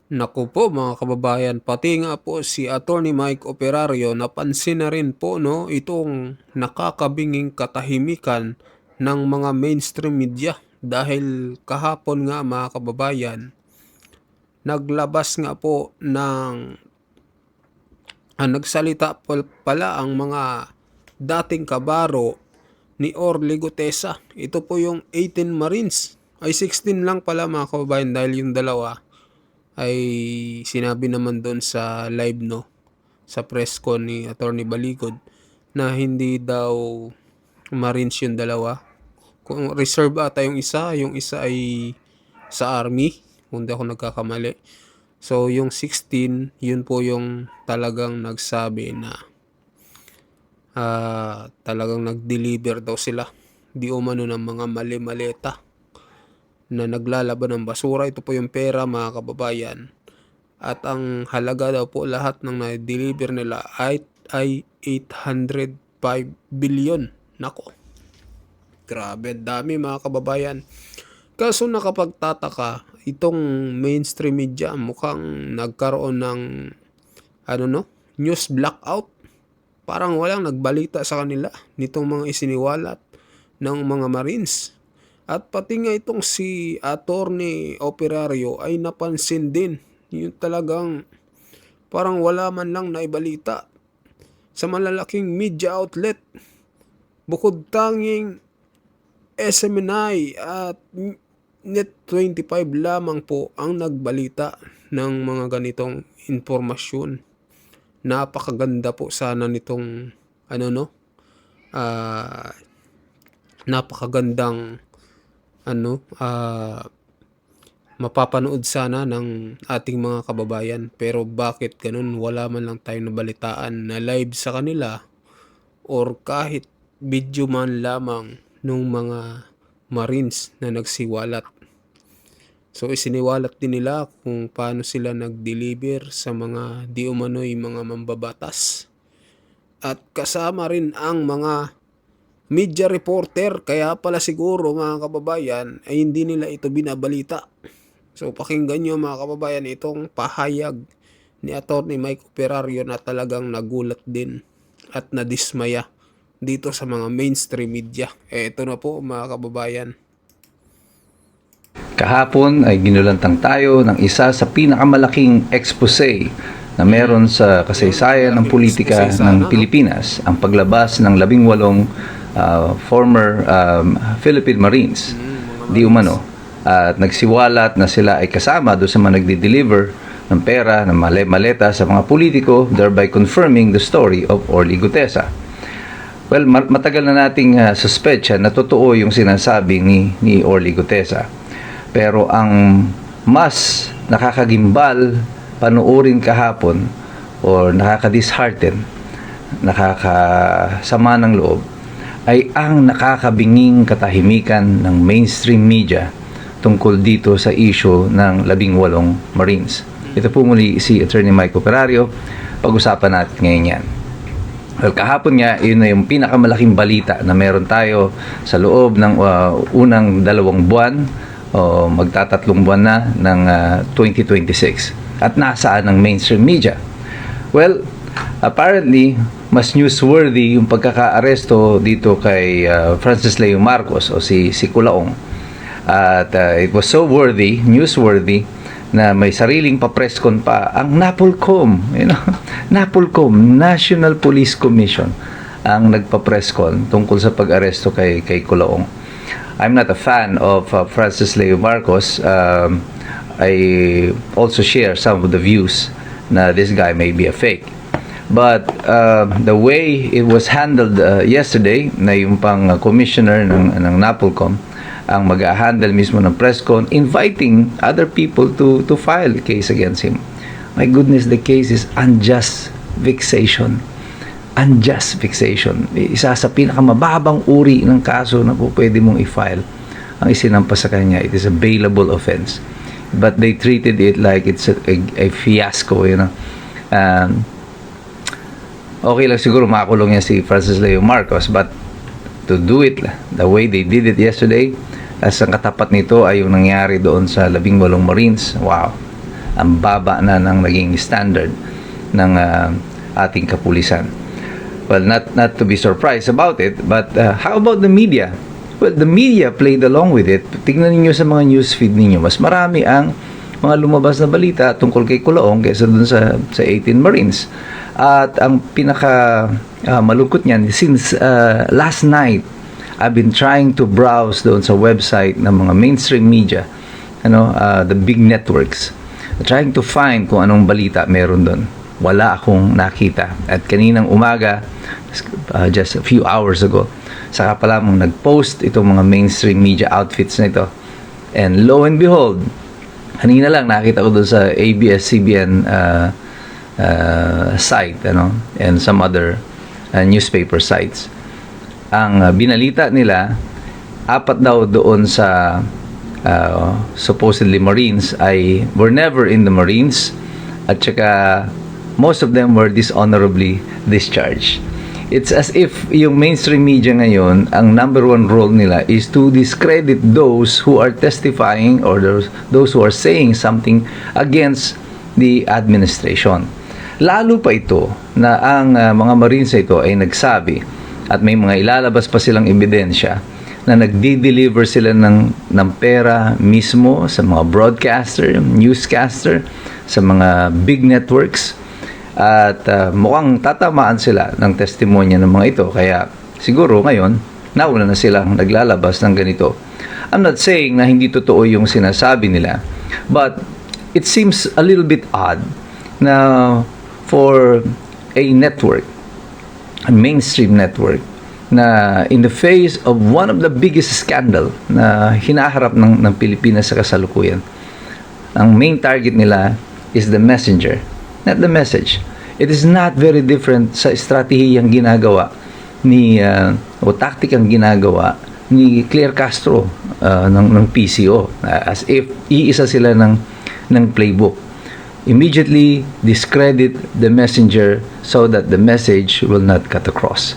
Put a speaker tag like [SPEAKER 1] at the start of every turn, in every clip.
[SPEAKER 1] Naku po mga kababayan, pati nga po si Attorney Mike Operario napansin na rin po no itong nakakabinging katahimikan ng mga mainstream media dahil kahapon nga mga kababayan naglabas nga po ng nagsalita pala ang mga dating kabaro ni Orly Gutesa. Ito po yung 18 Marines ay 16 lang pala mga kababayan dahil yung dalawa ay sinabi naman doon sa live no sa press con ni Attorney Balikod na hindi daw Marines yung dalawa. Kung reserve ata yung isa ay sa Army, kung di ako nagkakamali. So yung 16, yun po yung talagang nagsabi na talagang nag-deliver daw sila di umano ng mga mali-maleta na naglalaban ng basura. Ito po yung pera mga kababayan. At ang halaga daw po lahat ng na-deliver nila ay 805 billion. Nako, grabe dami mga kababayan. Kaso nakapagtataka, itong mainstream media mukhang nagkaroon ng news blackout. Parang walang nagbalita sa kanila nitong mga isiniwalat ng mga Marines. At pati nga itong si Attorney Operario ay napansin din. Yung talagang parang wala man lang naibalita sa malalaking media outlet. Bukod tanging SMNI at Net25 lamang po ang nagbalita ng mga ganitong impormasyon. Napakaganda po sana nitong napakagandang mapapanood sana ng ating mga kababayan, pero bakit ganun, wala man lang tayong nabalitaan na live sa kanila or kahit video man lamang nung mga Marines na nagsiwalat. So isiniwalat din nila kung paano sila nag-deliver sa mga di umano'y mga mambabatas. At kasama rin ang mga media reporter, kaya pala siguro mga kababayan ay hindi nila ito binabalita. So pakinggan nyo mga kababayan itong pahayag ni Attorney Mike Operario na talagang nagulat din at nadismaya dito sa mga mainstream media. Ito na po mga kababayan.
[SPEAKER 2] Kahapon ay ginulantang tayo ng isa sa pinakamalaking expose na meron sa kasaysayan ng politika ng Pilipinas, ang paglabas ng 18 former Philippine Marines di umano at nagsiwalat na sila ay kasama doon sa mga nagde-deliver ng pera, ng maleta sa mga politiko, thereby confirming the story of Orly Gutesa. Well, matagal na nating suspetsya na totoo yung sinasabi ni Orly Gutesa. Pero ang mas nakakagimbal panoorin kahapon o nakaka-dishearten, nakakasama ng loob, ay ang nakakabinging katahimikan ng mainstream media tungkol dito sa issue ng 18 Marines. Ito po muli si Attorney Mike Operario. Pag-usapan natin ngayon yan. Well, kahapon nga, yun na yung pinakamalaking balita na meron tayo sa loob ng unang 2 buwan o magtatatlong buwan na ng 2026 at nasaan ng mainstream media. Well, apparently mas newsworthy yung pagkaka-aresto dito kay Francis Leo Marcos o si Culaong, at it was so newsworthy na may sariling pa-presscon pa ang NAPOLCOM, NAPOLCOM, National Police Commission, ang nagpa-presscon tungkol sa pag-aresto kay Culaong. I'm not a fan of Francis Leo Marcos. I also share some of the views na this guy may be a fake. But the way it was handled yesterday, na yung pang commissioner ng NAPOLCOM ang mag-handle mismo ng presscon, inviting other people to file a case against him. My goodness, the case is unjust vexation. Unjust vexation. Isa sa pinakamababang uri ng kaso na po pwede mong i-file ang isinampas sa kanya. It is a bailable offense. But they treated it like it's a fiasco, okay lang siguro makakulong yan si Francis Leo Marcos, but to do it the way they did it yesterday, as ang katapat nito ay yung nangyari doon sa 18 Marines, wow, Ang baba na ng naging standard ng ating kapulisan. Well, not to be surprised about it, but how about the media? Well, the media played along with it. Tingnan niyo sa mga newsfeed ninyo, mas marami ang mga lumabas na balita tungkol kay Culaong kaysa dun sa 18 Marines. At ang pinaka malungkot niyan, since last night, I've been trying to browse doon sa website ng mga mainstream media, the big networks, trying to find kung anong balita meron doon. Wala akong nakita. At kaninang umaga, just a few hours ago, saka pala mong nag-post itong mga mainstream media outfits na ito. And lo and behold, kanina lang nakita ko doon sa ABS-CBN site, and some other newspaper sites. Ang binalita nila, 4 daw doon sa supposedly Marines ay were never in the Marines, at saka most of them were dishonorably discharged. It's as if yung mainstream media ngayon, ang number one role nila is to discredit those who are testifying or those who are saying something against the administration. Lalo pa ito na ang mga Marines ito ay nagsabi at may mga ilalabas pa silang ebidensya na nagdi-deliver sila ng pera mismo sa mga broadcaster, newscaster, sa mga big networks. At mukhang tatamaan sila ng testimonya ng mga ito. Kaya siguro ngayon, nauna na silang naglalabas ng ganito. I'm not saying na hindi totoo yung sinasabi nila, but it seems a little bit odd na for a network, a mainstream network, na in the face of one of the biggest scandal na hinaharap ng Pilipinas sa kasalukuyan, ang main target nila is the messenger, not the message. It is not very different sa estratehiyang ginagawa ni o taktikang ginagawa ni Claire Castro ng PCO, as if iisa sila ng playbook. Immediately discredit the messenger so that the message will not cut across.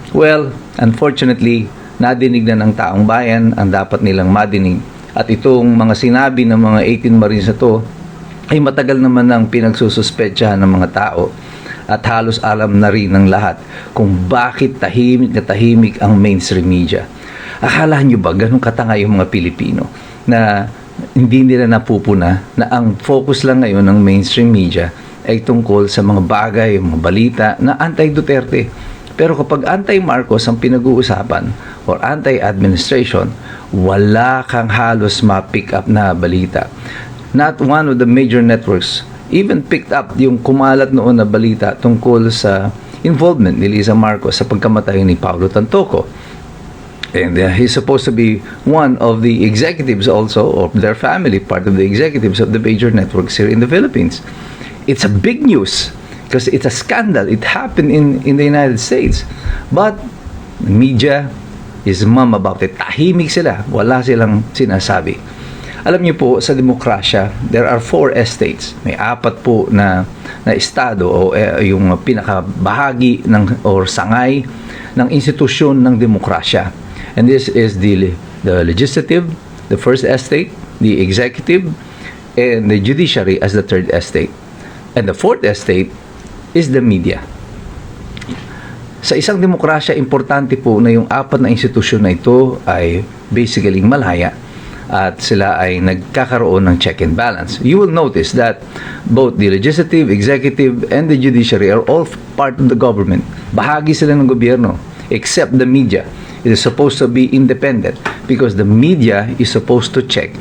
[SPEAKER 2] Well, unfortunately, nadinig na ng taong bayan ang dapat nilang madinig, at itong mga sinabi ng mga 18 Marines na to ay matagal naman nang pinagsususpetsahan ng mga tao, at halos alam na rin ng lahat kung bakit tahimik na tahimik ang mainstream media. Akala nyo ba ganun katanga yung mga Pilipino na hindi nila napupuna na ang focus lang ngayon ng mainstream media ay tungkol sa mga bagay, mga balita na anti-Duterte? Pero kapag anti-Marcos ang pinag-uusapan or anti-administration, wala kang halos ma-pick up na balita. Not one of the major networks even picked up yung kumalat noon na balita tungkol sa involvement ni Liza Marcos sa pagkamatay ni Paulo Tantoco. And he's supposed to be one of the executives also, of their family, part of the executives of the major networks here in the Philippines. It's a big news because it's a scandal. It happened in the United States. But the media is mum about it. Tahimik sila. Wala silang sinasabi. Alam niyo po, sa demokrasya, there are 4 estates. May 4 po na estado o yung pinakabahagi or sangay ng institusyon ng demokrasya. And this is the legislative, the first estate, the executive, and the judiciary as the third estate. And the fourth estate is the media. Sa isang demokrasya, importante po na yung 4 na institusyon na ito ay basically malaya at sila ay nagkakaroon ng check and balance. You will notice that both the legislative, executive, and the judiciary are all part of the government. Bahagi sila ng gobyerno, except the media. It is supposed to be independent because the media is supposed to check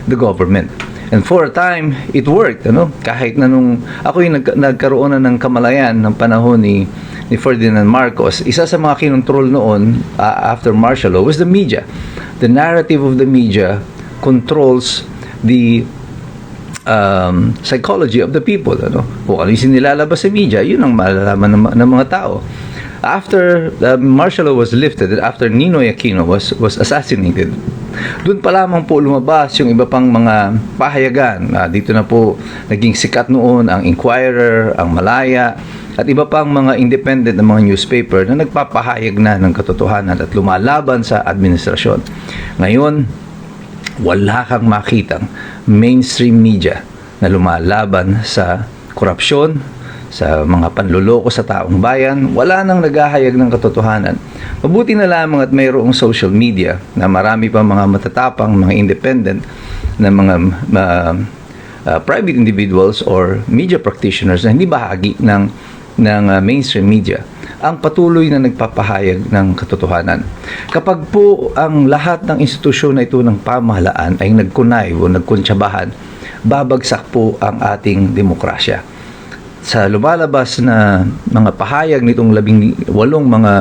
[SPEAKER 2] the government. And for a time, it worked. Kahit na nung ako yung nagkaroon na ng kamalayan ng panahon ni Ferdinand Marcos, isa sa mga kinontrol noon after martial law was the media. The narrative of the media controls the psychology of the people. Kung ano yung nilalabas sa media, yun ang malalaman ng mga tao. After martial law was lifted, after Ninoy Aquino was assassinated, doon pa lamang po lumabas yung iba pang mga pahayagan. Dito na po naging sikat noon ang Inquirer, ang Malaya, at iba pang mga independent na mga newspaper na nagpapahayag na ng katotohanan at lumalaban sa administrasyon. Ngayon, wala kang makitang mainstream media na lumalaban sa korupsyon, sa mga panluloko sa taong bayan, wala nang naghahayag ng katotohanan. Mabuti na lamang at mayroong social media na marami pa mga matatapang, mga independent na mga private individuals or media practitioners na hindi bahagi ng mainstream media ang patuloy na nagpapahayag ng katotohanan. Kapag po ang lahat ng institusyon na ito ng pamahalaan ay nagkunay o nagkuntsabahan, babagsak po ang ating demokrasya. Sa lumalabas na mga pahayag nitong 18 mga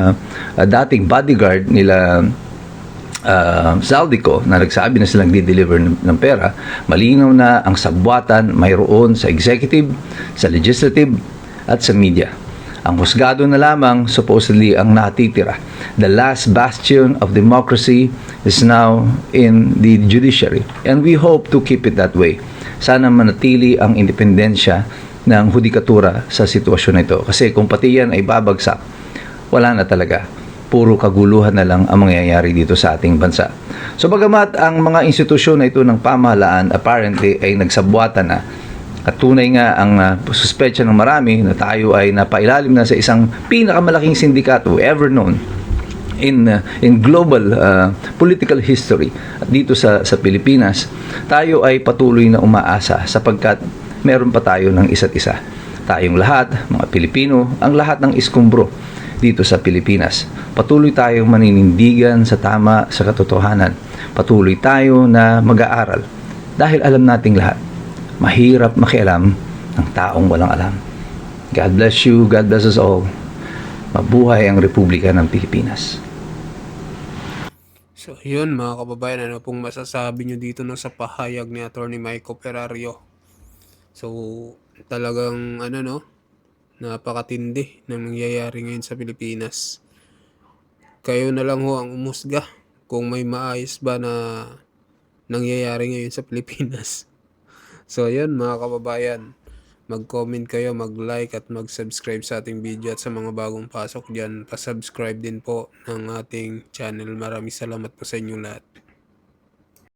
[SPEAKER 2] dating bodyguard nila Zaldico na nagsabi na silang di-deliver ng pera, malinaw na ang sabwatan mayroon sa executive, sa legislative, at sa media. Ang husgado na lamang supposedly ang natitira. The last bastion of democracy is now in the judiciary, and we hope to keep it that way. Sana manatili ang independensya ng hudikatura sa sitwasyon na ito. Kasi kung pati yan ay babagsak, wala na talaga. Puro kaguluhan na lang ang mangyayari dito sa ating bansa. So bagamat ang mga institusyon na ito ng pamahalaan apparently ay nagsabwatan na, at tunay nga ang suspetsya ng marami na tayo ay napailalim na sa isang pinakamalaking sindikato ever known in global political history at dito sa Pilipinas, tayo ay patuloy na umaasa sapagkat meron pa tayo ng isa't isa. Tayong lahat, mga Pilipino, ang lahat ng iskumbro dito sa Pilipinas. Patuloy tayong maninindigan sa tama, sa katotohanan. Patuloy tayo na mag-aaral dahil alam nating lahat, mahirap makialam ng taong walang alam. God bless you, God bless us all. Mabuhay ang Republika ng Pilipinas.
[SPEAKER 1] So yun mga kababayan, ano pong masasabi nyo dito no, sa pahayag ni Attorney Michael Perario? So talagang ano no, napakatindi ng nangyayari ngayon sa Pilipinas. Kayo na lang ho ang umusga kung may maayos ba na nangyayari ngayon sa Pilipinas. So ayun mga kababayan, mag-comment kayo, mag-like at mag-subscribe sa ating video, at sa mga bagong pasok dyan, pa-subscribe din po ng ating channel. Maraming salamat po sa inyong lahat.